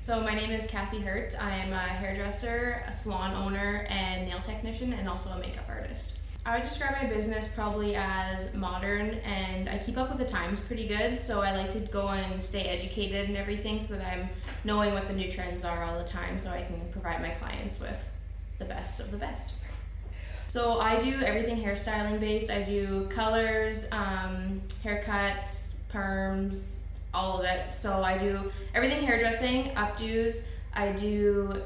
So my name is Kassie Hertz. I am a hairdresser, a salon owner, and nail technician, and also a makeup artist. I would describe my business probably as modern, and I keep up with the times pretty good, so I like to go and stay educated and everything so that I'm knowing what the new trends are all the time so I can provide my clients with the best of the best. So I do everything hairstyling based. I do colors, haircuts, perms, all of it. So I do everything hairdressing, updos. I do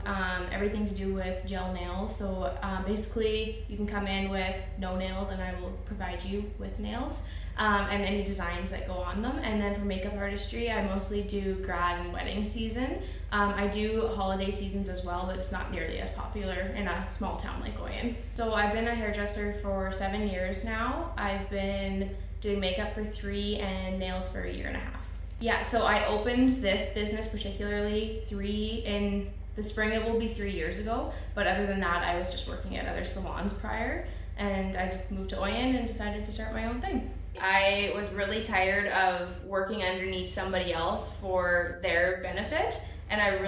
everything to do with gel nails. So basically you can come in with no nails and I will provide you with nails and any designs that go on them. And then for makeup artistry, I mostly do grad and wedding season. I do holiday seasons as well, but it's not nearly as popular in a small town like Oyen. So I've been a hairdresser for 7 years now. I've been doing makeup for 3 and nails for 1.5 years. Yeah, so I opened this business particularly in the spring. It will be 3 years ago, but other than that, I was just working at other salons prior, and I just moved to Oyen and decided to start my own thing. I was really tired of working underneath somebody else for their benefit, and I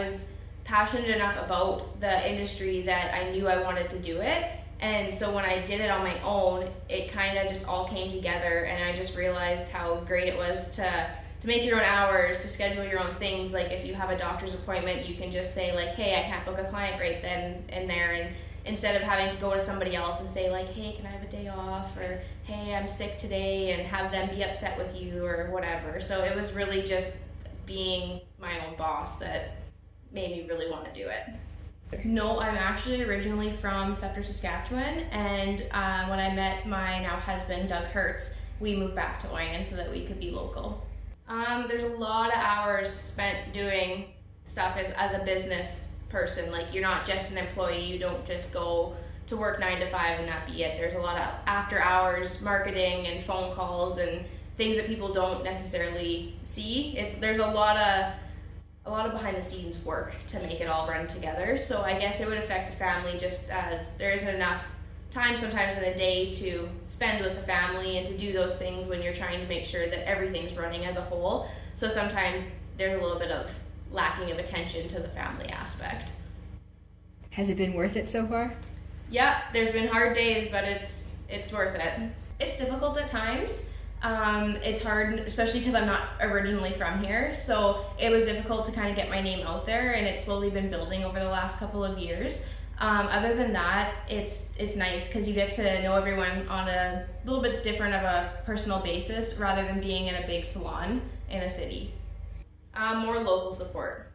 was passionate enough about the industry that I knew I wanted to do it. And so when I did it on my own, it kind of just all came together, and I just realized how great it was to make your own hours, to schedule your own things. Like if you have a doctor's appointment, you can just say like, hey, I can't book a client right then and there, and instead of having to go to somebody else and say like, hey, can I have a day off, or hey, I'm sick today, and have them be upset with you or whatever. So it was really just being my own boss that made me really want to do it. No, I'm actually originally from Sceptre, Saskatchewan, and when I met my now husband, Doug Hertz, we moved back to Oyen so that we could be local. There's a lot of hours spent doing stuff as a business person. Like, you're not just an employee, you don't just go to work 9 to 5 and that be it. There's a lot of after hours marketing and phone calls and things that people don't necessarily see. There's a lot of behind the scenes work to make it all run together. So I guess it would affect a family just as there isn't enough time sometimes in a day to spend with the family and to do those things when you're trying to make sure that everything's running as a whole. So sometimes there's a little bit of lacking of attention to the family aspect. Has it been worth it so far? Yeah, there's been hard days, but it's worth it. It's difficult at times. It's hard, especially because I'm not originally from here, so it was difficult to kind of get my name out there, and it's slowly been building over the last couple of years. Other than that, it's nice because you get to know everyone on a little bit different of a personal basis rather than being in a big salon in a city. More local support.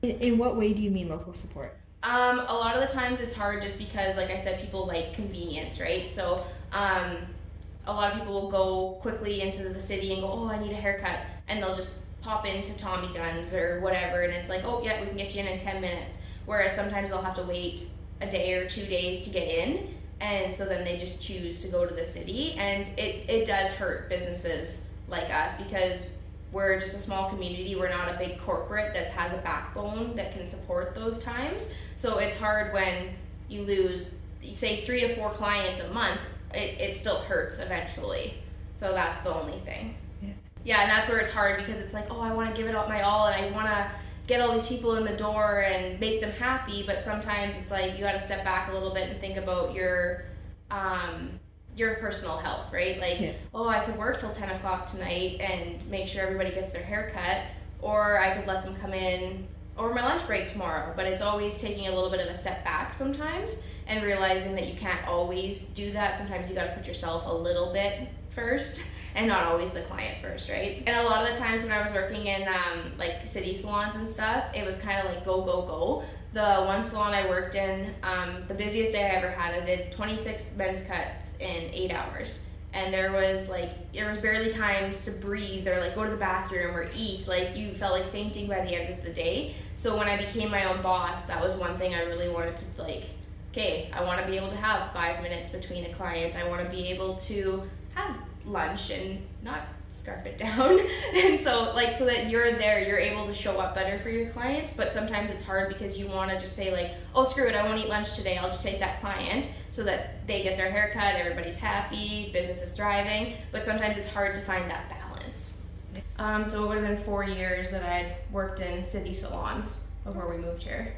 In what way do you mean local support? A lot of the times it's hard just because, like I said, people like convenience, right? So a lot of people will go quickly into the city and go, oh, I need a haircut, and they'll just pop into Tommy Guns or whatever, and it's like, oh yeah, we can get you in 10 minutes. Whereas sometimes they'll have to wait a day or 2 days to get in, and so then they just choose to go to the city, and it does hurt businesses like us because we're just a small community. We're not a big corporate that has a backbone that can support those times. So it's hard when you lose, say, 3 to 4 clients a month. It still hurts eventually. So that's the only thing. Yeah, and that's where it's hard because it's like, oh, I want to give it my all and I want to get all these people in the door and make them happy, but sometimes it's like you got to step back a little bit and think about your personal health, right? Like, oh, I could work till 10 o'clock tonight and make sure everybody gets their hair cut, or I could let them come in over my lunch break tomorrow. But it's always taking a little bit of a step back sometimes and realizing that you can't always do that. Sometimes you got to put yourself a little bit first and not always the client first, right? And a lot of the times when I was working in like city salons and stuff, it was kind of like go, go, go. The one salon I worked in, the busiest day I ever had, I did 26 men's cuts in 8 hours. And there was barely time to breathe or like go to the bathroom or eat. Like, you felt like fainting by the end of the day. So when I became my own boss, that was one thing I really wanted to like, okay, I want to be able to have 5 minutes between a client. I want to be able to have lunch and not scarf it down. And so so that you're there, you're able to show up better for your clients. But sometimes it's hard because you want to just say like, oh, screw it, I won't eat lunch today, I'll just take that client, so that they get their haircut, everybody's happy, business is thriving. But sometimes it's hard to find that balance. So it would have been 4 years that I'd worked in city salons before we moved here.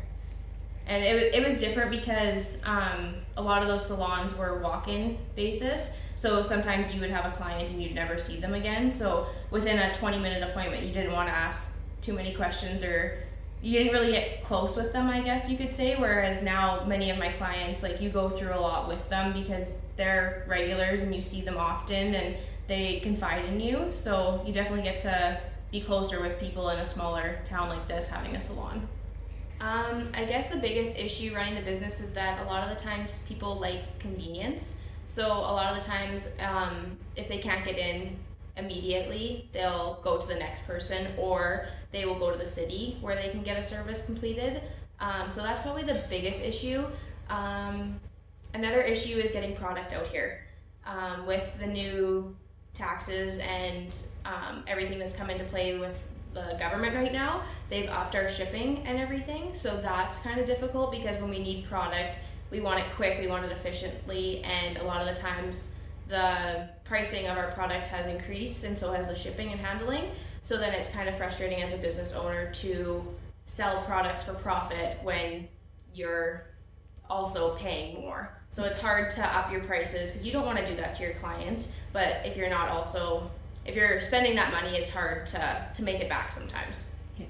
And it was different because a lot of those salons were walk-in basis. So sometimes you would have a client and you'd never see them again. So within a 20-minute appointment, you didn't want to ask too many questions, or you didn't really get close with them, I guess you could say. Whereas now many of my clients, like, you go through a lot with them because they're regulars and you see them often and they confide in you. So you definitely get to be closer with people in a smaller town like this having a salon. I guess the biggest issue running the business is that a lot of the times people like convenience. So a lot of the times, if they can't get in immediately, they'll go to the next person, or they will go to the city where they can get a service completed. So that's probably the biggest issue. Another issue is getting product out here. With the new taxes and everything that's come into play with the government right now, they've upped our shipping and everything. So that's kind of difficult because when we need product, we want it quick, we want it efficiently, and a lot of the times the pricing of our product has increased, and so has the shipping and handling. So then it's kind of frustrating as a business owner to sell products for profit when you're also paying more. So it's hard to up your prices because you don't want to do that to your clients, but if you're spending that money, it's hard to make it back sometimes. Yeah.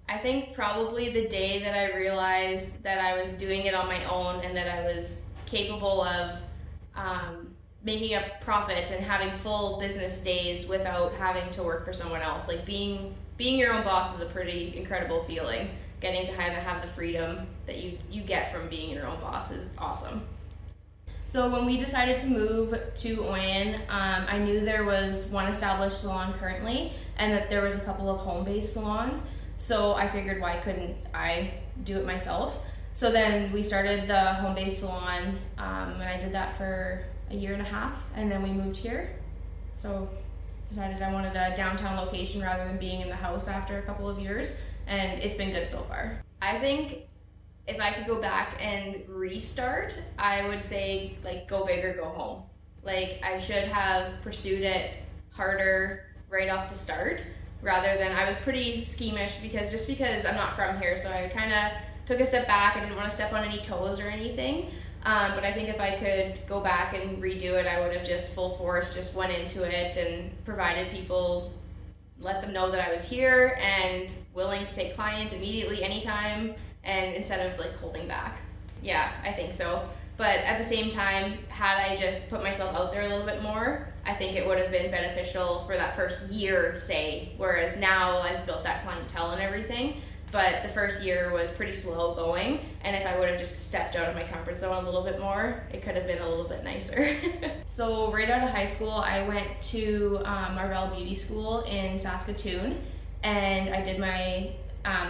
I think probably the day that I realized that I was doing it on my own and that I was capable of making a profit and having full business days without having to work for someone else. Like being your own boss is a pretty incredible feeling. Getting to kind of have the freedom that you get from being your own boss is awesome. So when we decided to move to Oyen, I knew there was one established salon currently and that there was a couple of home-based salons. So I figured, why couldn't I do it myself? So then we started the home-based salon, and I did that for a year and a half, and then we moved here. So decided I wanted a downtown location rather than being in the house after a couple of years, and it's been good so far. I think if I could go back and restart, I would say, like, go big or go home. Like, I should have pursued it harder right off the start, rather than, I was pretty squeamish because I'm not from here, so I kind of took a step back. I didn't want to step on any toes or anything. But I think if I could go back and redo it, I would have just full force just went into it and provided people, let them know that I was here and willing to take clients immediately, anytime, and instead of like holding back. Yeah, I think so. But at the same time, had I just put myself out there a little bit more, I think it would have been beneficial for that first year, say, whereas now I've built that clientele and everything. But the first year was pretty slow going, and if I would have just stepped out of my comfort zone a little bit more, it could have been a little bit nicer. So right out of high school, I went to Marvell Beauty School in Saskatoon, and I did my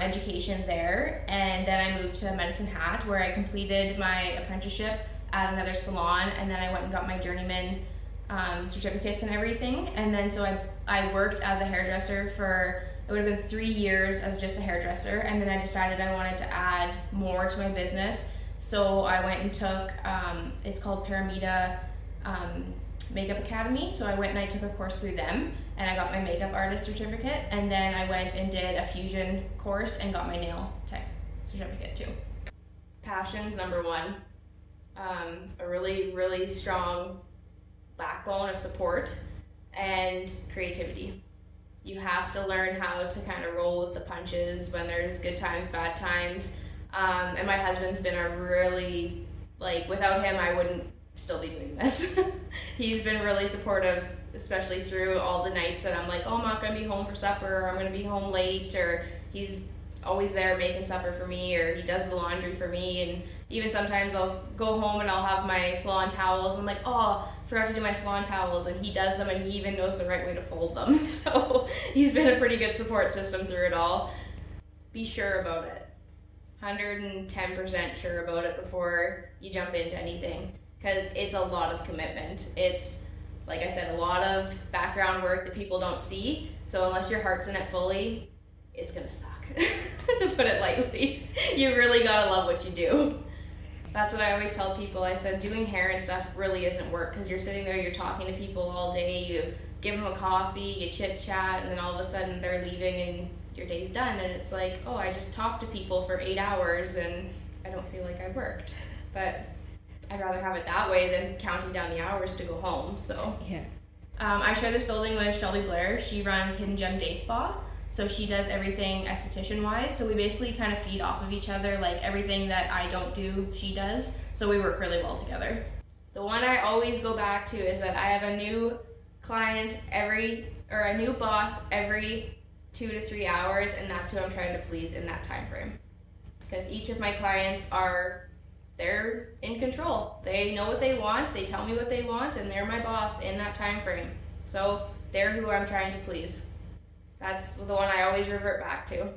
education there, and then I moved to Medicine Hat, where I completed my apprenticeship at another salon, and then I went and got my journeyman certificates and everything. And then so I worked as a hairdresser for, it would have been 3 years as just a hairdresser, and then I decided I wanted to add more to my business. So I went and took, it's called Paramita Makeup Academy. So I went and I took a course through them, and I got my makeup artist certificate, and then I went and did a fusion course and got my nail tech certificate too. Passion's number one. A really, really strong backbone of support and creativity. You have to learn how to kind of roll with the punches when there's good times, bad times. And my husband's been a really, like, without him, I wouldn't still be doing this. He's been really supportive, especially through all the nights that I'm like, oh, I'm not gonna be home for supper, or I'm gonna be home late, or he's always there making supper for me, or he does the laundry for me. And even sometimes I'll go home and I'll have my salon towels. I'm like, oh, forgot to do my salon towels, and he does them, and he even knows the right way to fold them. So he's been a pretty good support system through it all. Be sure about it. 110% sure about it before you jump into anything, because it's a lot of commitment. It's, like I said, a lot of background work that people don't see. So unless your heart's in it fully, it's gonna suck, to put it lightly. You really gotta love what you do. That's what I always tell people. I said, doing hair and stuff really isn't work, because you're sitting there, you're talking to people all day, you give them a coffee, you chit chat, and then all of a sudden they're leaving and your day's done, and it's like, oh, I just talked to people for 8 hours and I don't feel like I worked. But I'd rather have it that way than counting down the hours to go home. So Yeah. I share this building with Shelby Blair. She runs Hidden Gem Day Spa. So she does everything esthetician wise. So we basically kind of feed off of each other. Like everything that I don't do, she does. So we work really well together. The one I always go back to is that I have a new client a new boss every 2 to 3 hours, and that's who I'm trying to please in that time frame. Because each of my clients they're in control. They know what they want, they tell me what they want, and they're my boss in that time frame. So they're who I'm trying to please. That's the one I always revert back to.